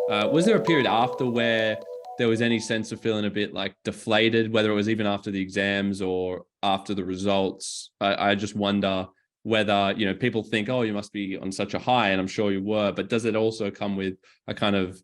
Was there a period after where there was any sense of feeling a bit like deflated, whether it was even after the exams or after the results? I just wonder whether, people think, oh, you must be on such a high, and I'm sure you were, but does it also come with a kind of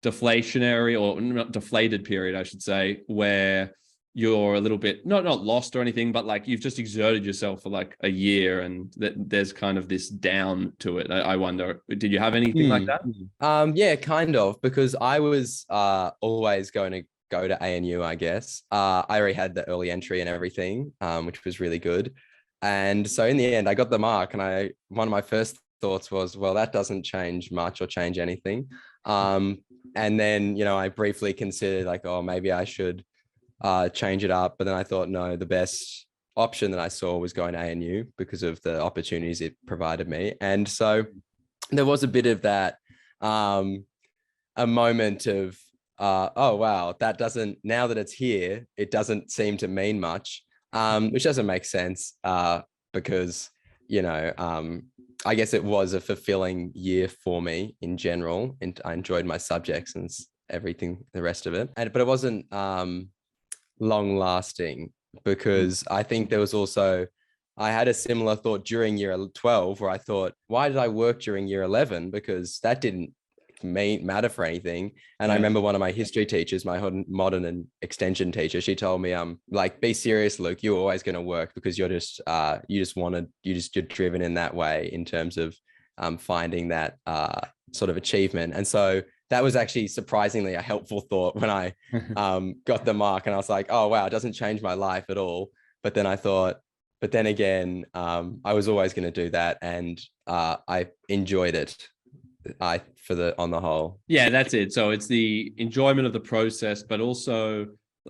deflationary or not deflated period, I should say, where you're a little bit not lost or anything, but like you've just exerted yourself for like a year and there's kind of this down to it? I wonder, did you have anything like that? Yeah, kind of, because I was always going to go to ANU, I guess. I already had the early entry and everything, which was really good. And so in the end, I got the mark, and one of my first thoughts was, well, that doesn't change much or change anything. And then, I briefly considered like, oh, maybe I should change it up. But then I thought, no, the best option that I saw was going to ANU because of the opportunities it provided me. And so there was a bit of that, a moment of, oh, wow, now that it's here, it doesn't seem to mean much, which doesn't make sense because, I guess it was a fulfilling year for me in general, and I enjoyed my subjects and everything, the rest of it. But it wasn't long lasting, because I think there was also, I had a similar thought during year 12 where I thought, why did I work during year 11? Because that didn't matter for anything. And I remember one of my history teachers, my modern and extension teacher, she told me, like, be serious, Luke, you're always going to work because you're driven in that way in terms of finding that sort of achievement. And so that was actually surprisingly a helpful thought when I got the mark, and I was like, oh, wow, it doesn't change my life at all. But then I thought, but then again, I was always going to do that, and I enjoyed it. On the whole. Yeah, that's it. So it's the enjoyment of the process, but also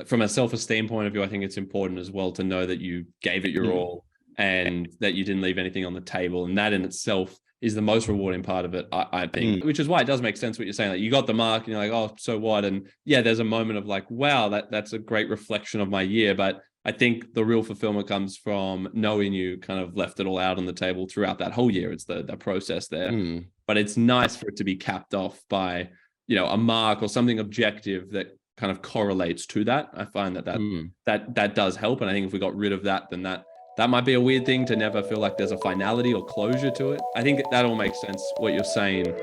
from a self-esteem point of view, I think it's important as well to know that you gave it your all and that you didn't leave anything on the table. And that in itself is the most rewarding part of it, I think, which is why it does make sense what you're saying. Like, you got the mark and you're like, oh, so what? And yeah, there's a moment of like, wow, that's a great reflection of my year. But I think the real fulfillment comes from knowing you kind of left it all out on the table throughout that whole year. It's the process there. But it's nice for it to be capped off by, a mark or something objective that kind of correlates to that. I find that does help. And I think if we got rid of that, then that might be a weird thing, to never feel like there's a finality or closure to it. I think that all makes sense, what you're saying.